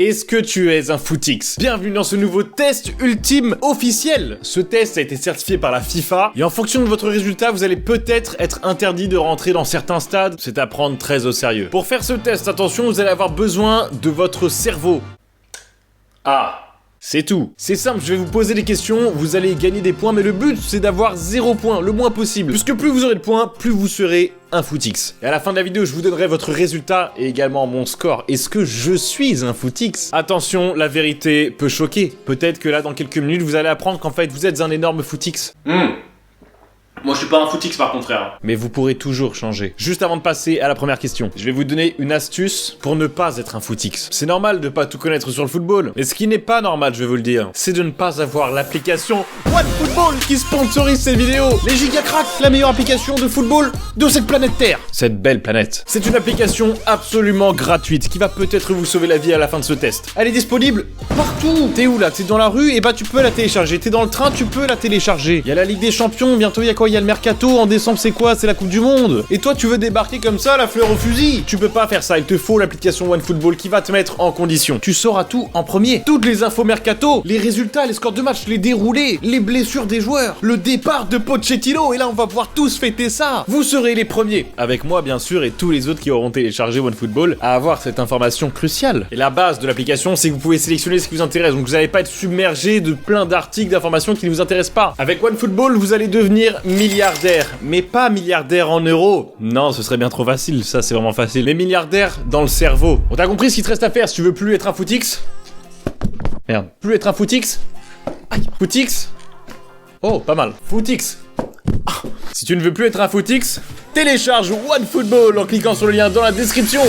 Est-ce que tu es un footix? Bienvenue dans ce nouveau test ultime officiel. Ce test a été certifié par la FIFA et en fonction de votre résultat, vous allez peut-être être interdit de rentrer dans certains stades. C'est à prendre très au sérieux. Pour faire ce test, attention, vous allez avoir besoin de votre cerveau. C'est tout. C'est simple, je vais vous poser des questions, vous allez gagner des points, mais le but c'est d'avoir 0 points, le moins possible. Puisque plus vous aurez de points, plus vous serez un footix. Et à la fin de la vidéo, je vous donnerai votre résultat et également mon score. Est-ce que je suis un footix? Attention, la vérité peut choquer. Peut-être que là, dans quelques minutes, vous allez apprendre qu'en fait, vous êtes un énorme footix. Moi je suis pas un footix par contre frère. Mais vous pourrez toujours changer. Juste avant de passer à la première question, je vais vous donner une astuce pour ne pas être un footix. C'est normal de pas tout connaître sur le football, mais ce qui n'est pas normal, je vais vous le dire, c'est de ne pas avoir l'application OneFootball qui sponsorise cette vidéo. Les Gigacracks, la meilleure application de football de cette planète Terre. Cette belle planète. C'est une application absolument gratuite qui va peut-être vous sauver la vie à la fin de ce test. Elle est disponible partout. T'es où là? T'es dans la rue? Et bah tu peux la télécharger. T'es dans le train? Tu peux la télécharger. Il y a la Ligue des Champions, bientôt il y a quoi? Il y a le Mercato, en décembre c'est quoi? C'est la Coupe du Monde. Et toi tu veux débarquer comme ça, la fleur au fusil? Tu peux pas faire ça, il te faut l'application OneFootball qui va te mettre en condition. Tu sauras tout en premier. Toutes les infos Mercato, les résultats, les scores de match, les déroulés, les blessures des joueurs, le départ de Pochettino, et là on va pouvoir tous fêter ça. Vous serez les premiers, avec moi bien sûr et tous les autres qui auront téléchargé OneFootball, à avoir cette information cruciale. Et la base de l'application, c'est que vous pouvez sélectionner ce qui vous intéresse, donc vous n'allez pas être submergé de plein d'articles, d'informations qui ne vous intéressent pas. Avec OneFootball, vous allez devenir milliardaire, mais pas milliardaire en euros. Non, ce serait bien trop facile, ça c'est vraiment facile. Mais milliardaire dans le cerveau. On t'a compris ce qu'il te reste à faire si tu veux plus être un footix? Merde. Plus être un footix? Aïe. Footix? Oh, pas mal. Footix. Si tu ne veux plus être un footix, télécharge OneFootball en cliquant sur le lien dans la description.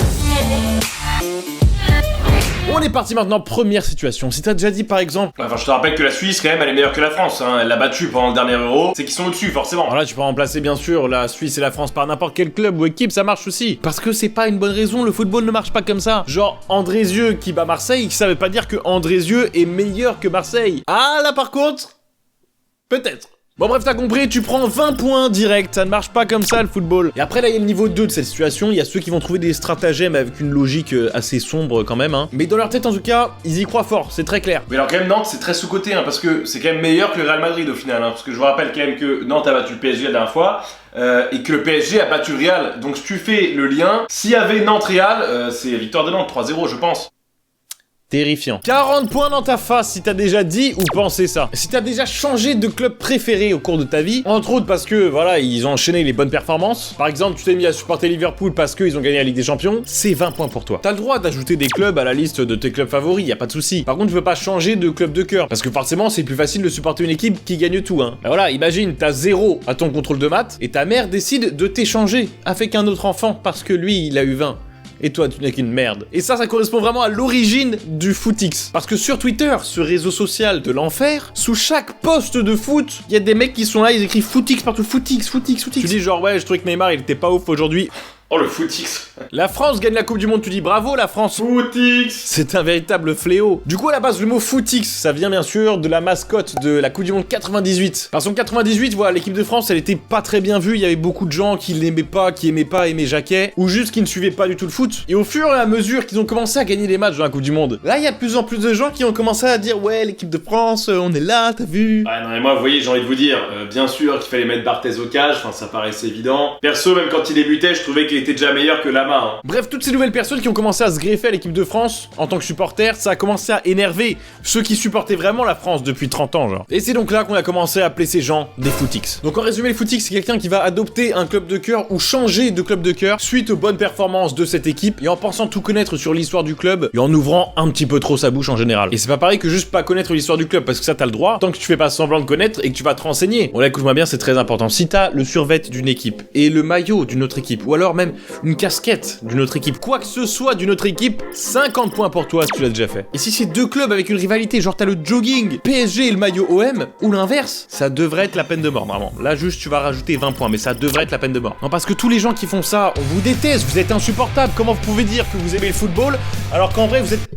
On est parti maintenant, première situation. Si t'as déjà dit par exemple... Enfin je te rappelle que la Suisse quand même elle est meilleure que la France hein. Elle l'a battue pendant le dernier Euro. C'est qu'ils sont au-dessus forcément. Alors là tu peux remplacer bien sûr la Suisse et la France par n'importe quel club ou équipe, ça marche aussi. Parce que c'est pas une bonne raison, le football ne marche pas comme ça. Genre Andrézieux qui bat Marseille, ça veut pas dire que Andrézieux est meilleur que Marseille. Ah là par contre... Peut-être. Bon bref, t'as compris, tu prends 20 points direct, ça ne marche pas comme ça le football. Et après là, il y a le niveau 2 de cette situation, il y a ceux qui vont trouver des stratagèmes avec une logique assez sombre quand même, hein. Mais dans leur tête en tout cas, ils y croient fort, c'est très clair. Mais alors quand même Nantes c'est très sous-coté hein, parce que c'est quand même meilleur que le Real Madrid au final hein, parce que je vous rappelle quand même que Nantes a battu le PSG la dernière fois et que le PSG a battu le Real. Donc si tu fais le lien, s'il y avait Nantes-Real, c'est victoire de Nantes 3-0 je pense. Terrifiant. 40 points dans ta face si t'as déjà dit ou pensé ça. Si t'as déjà changé de club préféré au cours de ta vie, entre autres parce que, voilà, ils ont enchaîné les bonnes performances. Par exemple, tu t'es mis à supporter Liverpool parce qu'ils ont gagné la Ligue des Champions, c'est 20 points pour toi. T'as le droit d'ajouter des clubs à la liste de tes clubs favoris, y a pas de souci. Par contre, tu peux pas changer de club de cœur, parce que forcément, c'est plus facile de supporter une équipe qui gagne tout, hein. Ben voilà, imagine, t'as 0 à ton contrôle de maths, et ta mère décide de t'échanger avec un autre enfant parce que lui, il a eu 20. Et toi, tu n'es qu'une merde. Et ça correspond vraiment à l'origine du footix. Parce que sur Twitter, ce réseau social de l'enfer, sous chaque post de foot, il y a des mecs qui sont là, ils écrivent footix partout, footix. Tu dis genre, ouais, je trouvais que Neymar, il était pas ouf aujourd'hui. Oh le footix. La France gagne la Coupe du Monde, tu dis bravo la France. Footix. C'est un véritable fléau. Du coup à la base le mot footix, ça vient bien sûr de la mascotte de la Coupe du Monde 98. Parce qu'en 98, voilà, l'équipe de France elle était pas très bien vue, il y avait beaucoup de gens qui l'aimaient pas, qui aimaient pas Aimé Jacquet, ou juste qui ne suivaient pas du tout le foot. Et au fur et à mesure qu'ils ont commencé à gagner des matchs dans la Coupe du Monde, là il y a de plus en plus de gens qui ont commencé à dire ouais l'équipe de France, on est là, t'as vu. Ouais non mais moi vous voyez j'ai envie de vous dire, bien sûr qu'il fallait mettre Barthez au cage, enfin ça paraissait évident. Perso même quand il débutait je trouvais qu'il était déjà meilleur que Lama hein. Bref, toutes ces nouvelles personnes qui ont commencé à se greffer à l'équipe de France en tant que supporters, ça a commencé à énerver ceux qui supportaient vraiment la France depuis 30 ans genre. Et c'est donc là qu'on a commencé à appeler ces gens des footix. Donc en résumé, les footix c'est quelqu'un qui va adopter un club de cœur ou changer de club de cœur suite aux bonnes performances de cette équipe et en pensant tout connaître sur l'histoire du club et en ouvrant un petit peu trop sa bouche en général. Et c'est pas pareil que juste pas connaître l'histoire du club parce que ça t'as le droit tant que tu fais pas semblant de connaître et que tu vas te renseigner. Bon là écoute-moi bien, c'est très important. Si t'as le survêt d'une équipe et le maillot d'une autre équipe ou alors même une casquette d'une autre équipe, quoi que ce soit d'une autre équipe, 50 points pour toi si tu l'as déjà fait. Et si c'est deux clubs avec une rivalité, genre t'as le jogging, PSG et le maillot OM, ou l'inverse, ça devrait être la peine de mort, vraiment. Là juste tu vas rajouter 20 points, mais ça devrait être la peine de mort. Non parce que tous les gens qui font ça, on vous déteste, vous êtes insupportables, comment vous pouvez dire que vous aimez le football, alors qu'en vrai vous êtes...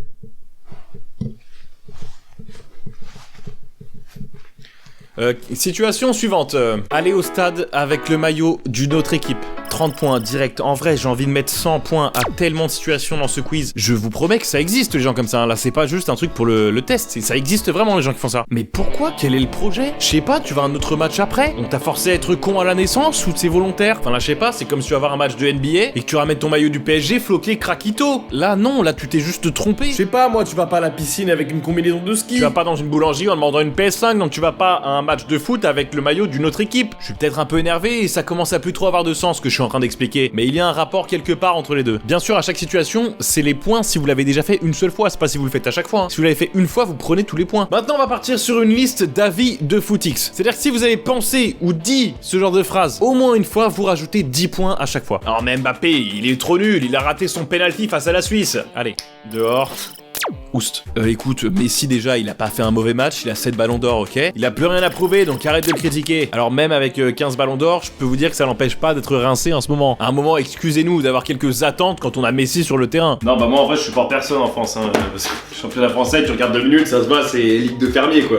Situation suivante, aller au stade avec le maillot d'une autre équipe. 30 points direct. En vrai, j'ai envie de mettre 100 points à tellement de situations dans ce quiz. Je vous promets que ça existe, les gens comme ça. Là, c'est pas juste un truc pour le test. Ça existe vraiment, les gens qui font ça. Mais pourquoi? Quel est le projet? Je sais pas, tu vas à un autre match après? On t'a forcé à être con à la naissance ou c'est volontaire? Enfin là, je sais pas, c'est comme si tu vas avoir un match de NBA et que tu ramènes ton maillot du PSG floqué craquito. Là, non, là, tu t'es juste trompé. Je sais pas, moi, tu vas pas à la piscine avec une combinaison de ski. Tu vas pas dans une boulangerie en demandant une PS5, donc tu vas pas à un match de foot avec le maillot d'une autre équipe. Je suis peut-être un peu énervé et ça commence à plus trop avoir de sens ce que je suis en train d'expliquer, mais il y a un rapport quelque part entre les deux. Bien sûr, à chaque situation, c'est les points si vous l'avez déjà fait une seule fois, c'est pas si vous le faites à chaque fois. Hein. Si vous l'avez fait une fois, vous prenez tous les points. Maintenant, on va partir sur une liste d'avis de Footix. C'est-à-dire que si vous avez pensé ou dit ce genre de phrase au moins une fois, vous rajoutez 10 points à chaque fois. Alors mais Mbappé, il est trop nul, il a raté son penalty face à la Suisse. Allez, dehors. Oust. Écoute, Messi déjà, il a pas fait un mauvais match, il a 7 ballons d'or, ok? Il a plus rien à prouver, donc arrête de le critiquer. Alors même avec 15 ballons d'or, je peux vous dire que ça l'empêche pas d'être rincé en ce moment. À un moment, excusez-nous d'avoir quelques attentes quand on a Messi sur le terrain. Non, bah moi en vrai, je supporte personne en France, hein. Parce que championnat français, tu regardes 2 minutes, ça se voit, c'est ligue de fermier, quoi.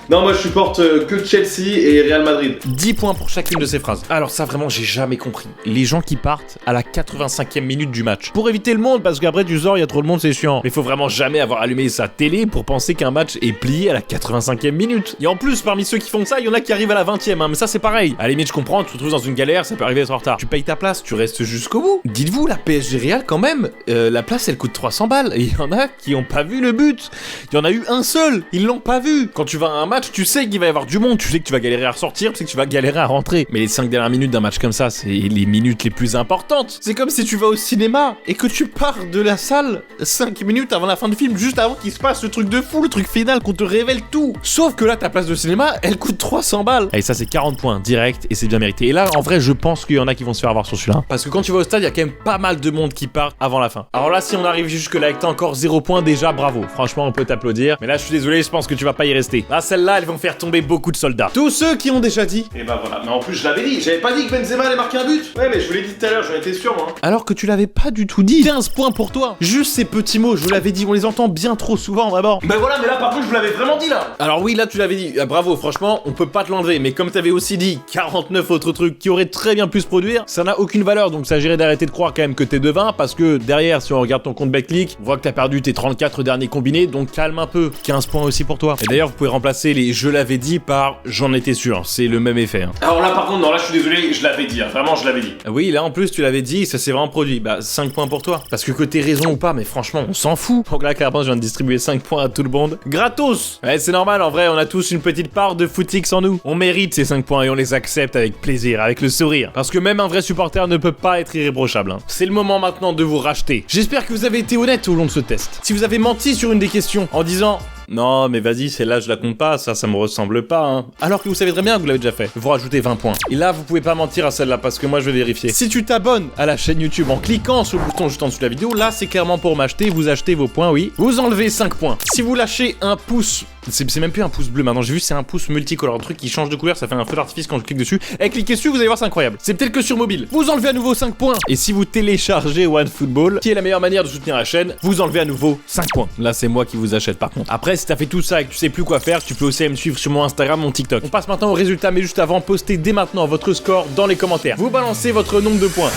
Non, moi je supporte que Chelsea et Real Madrid. 10 points pour chacune de ces phrases. Alors ça vraiment j'ai jamais compris. Les gens qui partent à la 85e minute du match. Pour éviter le monde, parce qu'après tu sors, il y a trop de monde, c'est chiant. Mais faut vraiment jamais avoir allumé sa télé pour penser qu'un match est plié à la 85e minute. Et en plus, parmi ceux qui font ça, il y en a qui arrivent à la 20e, hein, mais ça c'est pareil. À la limite je comprends, tu te retrouves dans une galère, ça peut arriver d'être en retard. Tu payes ta place, tu restes jusqu'au bout. Dites-vous, la PSG Real quand même, la place elle coûte 300 balles. Et il y en a qui ont pas vu le but. Il y en a eu un seul, ils l'ont pas vu. Quand tu vas à un match, tu sais qu'il va y avoir du monde, tu sais que tu vas galérer à ressortir, tu sais que tu vas galérer à rentrer. Mais les 5 dernières minutes d'un match comme ça, c'est les minutes les plus importantes. C'est comme si tu vas au cinéma et que tu pars de la salle 5 minutes avant la fin du film, juste avant qu'il se passe le truc de fou, le truc final, qu'on te révèle tout. Sauf que là, ta place de cinéma, elle coûte 300 balles. Et ça, c'est 40 points direct et c'est bien mérité. Et là, en vrai, je pense qu'il y en a qui vont se faire avoir sur celui-là. Parce que quand tu vas au stade, il y a quand même pas mal de monde qui part avant la fin. Alors là, si on arrive jusque là et que t'as encore 0 points, déjà, bravo. Franchement, on peut t'applaudir. Mais là, je suis désolé, je pense que tu vas pas y rester. Là, celle-là, elles vont faire tomber beaucoup de soldats. Tous ceux qui ont déjà dit. Et bah voilà, mais en plus je l'avais dit, j'avais pas dit que Benzema allait marquer un but. Ouais, mais je vous l'ai dit tout à l'heure, j'en étais sûr moi. Alors que tu l'avais pas du tout dit. 15 points pour toi. Juste ces petits mots, je vous l'avais dit, on les entend bien trop souvent vraiment. Bah voilà, mais là par contre je vous l'avais vraiment dit là. Alors oui, là tu l'avais dit, bravo, franchement, on peut pas te l'enlever, mais comme t'avais aussi dit 49 autres trucs qui auraient très bien pu se produire, ça n'a aucune valeur, donc ça s'agirait d'arrêter de croire quand même que t'es devin, parce que derrière, si on regarde ton compte Betclic, on voit que t'as perdu tes 34 derniers combinés, donc calme un peu. 15 points aussi pour toi. Et d'ailleurs, vous pouvez remplacer les je l'avais dit par j'en étais sûr, c'est le même effet. Hein. Alors là par contre, non, là je suis désolé, je l'avais dit, hein. Vraiment je l'avais dit. Oui, là en plus tu l'avais dit, ça s'est vraiment produit. Bah 5 points pour toi. Parce que t'aies raison ou pas, mais franchement, on s'en fout. Donc là, clairement, je viens de distribuer 5 points à tout le monde. Gratos. Ouais, c'est normal, en vrai, on a tous une petite part de Footix en nous. On mérite ces 5 points et on les accepte avec plaisir, avec le sourire. Parce que même un vrai supporter ne peut pas être irréprochable. Hein. C'est le moment maintenant de vous racheter. J'espère que vous avez été honnête au long de ce test. Si vous avez menti sur une des questions en disant non, mais vas-y, celle-là, je la compte pas, ça me ressemble pas, hein. Alors que vous savez très bien que vous l'avez déjà fait. Vous rajoutez 20 points. Et là, vous pouvez pas mentir à celle-là, parce que moi, je vais vérifier. Si tu t'abonnes à la chaîne YouTube en cliquant sur le bouton juste en dessous de la vidéo, là, c'est clairement pour m'acheter, vous achetez vos points, oui. Vous enlevez 5 points. Si vous lâchez un pouce, c'est même plus un pouce bleu maintenant, j'ai vu, c'est un pouce multicolore, un truc qui change de couleur, ça fait un feu d'artifice quand je clique dessus. Et cliquez dessus, vous allez voir, c'est incroyable. C'est peut-être que sur mobile. Vous enlevez à nouveau 5 points. Et si vous téléchargez OneFootball, qui est la meilleure manière de soutenir la chaîne, vous enlevez à nouveau 5 points. Là, c'est moi qui vous achète par contre. Après, si t'as fait tout ça et que tu sais plus quoi faire, tu peux aussi aller me suivre sur mon Instagram, mon TikTok. On passe maintenant au résultat, mais juste avant, postez dès maintenant votre score dans les commentaires. Vous balancez votre nombre de points.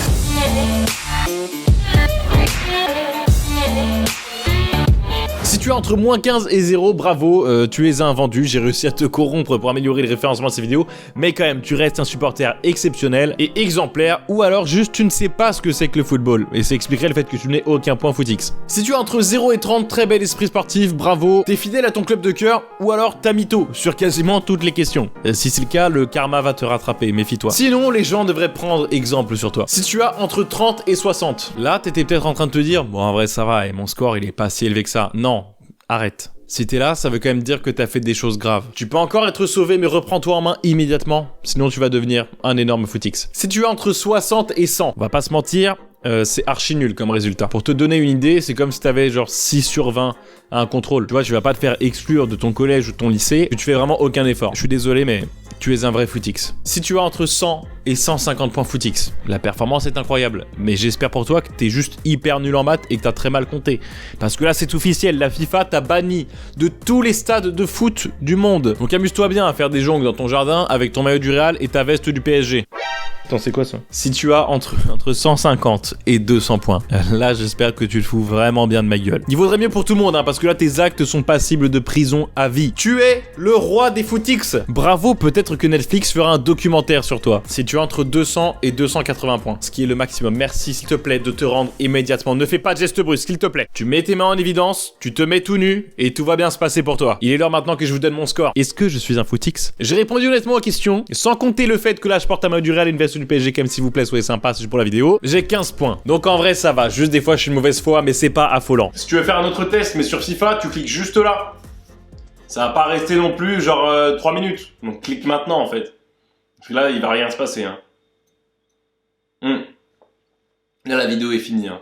Si tu es entre moins 15 et 0, bravo, tu les as invendus, j'ai réussi à te corrompre pour améliorer le référencement de ces vidéos, mais quand même, tu restes un supporter exceptionnel et exemplaire, ou alors juste tu ne sais pas ce que c'est que le football, et ça expliquerait le fait que tu n'aies aucun point Footix. Si tu es entre 0 et 30, très bel esprit sportif, bravo, t'es fidèle à ton club de cœur, ou alors t'as mytho sur quasiment toutes les questions. Si c'est le cas, le karma va te rattraper, méfie-toi. Sinon, les gens devraient prendre exemple sur toi. Si tu as entre 30 et 60, là t'étais peut-être en train de te dire, bon en vrai ça va, et mon score il est pas si élevé que ça. Non. Arrête. Si t'es là, ça veut quand même dire que t'as fait des choses graves. Tu peux encore être sauvé, mais reprends-toi en main immédiatement, sinon tu vas devenir un énorme Footix. Si tu es entre 60 et 100, on va pas se mentir, c'est archi nul comme résultat. Pour te donner une idée, c'est comme si t'avais genre 6 sur 20 à un contrôle. Tu vois, tu vas pas te faire exclure de ton collège ou ton lycée, tu fais vraiment aucun effort. Je suis désolé, mais tu es un vrai Footix. Si tu as entre 100 et 150 points Footix, la performance est incroyable. Mais j'espère pour toi que t'es juste hyper nul en maths et que t'as très mal compté. Parce que là, c'est officiel, la FIFA t'a banni de tous les stades de foot du monde. Donc amuse-toi bien à faire des jongles dans ton jardin avec ton maillot du Real et ta veste du PSG. Attends, c'est quoi ça? Si tu as entre 150 et 200 points, là j'espère que tu te fous vraiment bien de ma gueule. Il vaudrait mieux pour tout le monde, hein, parce que là tes actes sont passibles de prison à vie. Tu es le roi des footix. Bravo, peut-être que Netflix fera un documentaire sur toi. Si tu as entre 200 et 280 points, ce qui est le maximum. Merci s'il te plaît de te rendre immédiatement. Ne fais pas de geste brusque, s'il te plaît. Tu mets tes mains en évidence, tu te mets tout nu et tout va bien se passer pour toi. Il est l'heure maintenant que je vous donne mon score. Est-ce que je suis un footix? J'ai répondu honnêtement aux questions, sans compter le fait que là je porte un maillot du Real et une veste du PSG, quand même, s'il vous plaît, soyez sympa, c'est juste pour la vidéo. J'ai 15 points. Donc en vrai ça va, juste des fois je suis une mauvaise foi, mais c'est pas affolant. Si tu veux faire un autre test, mais sur FIFA, tu cliques juste là. Ça va pas rester non plus genre 3 minutes. Donc clique maintenant en fait. Parce que là, il va rien se passer. Hein. Là, la vidéo est finie. Hein.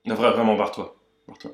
Vraiment, barre-toi. Barre-toi.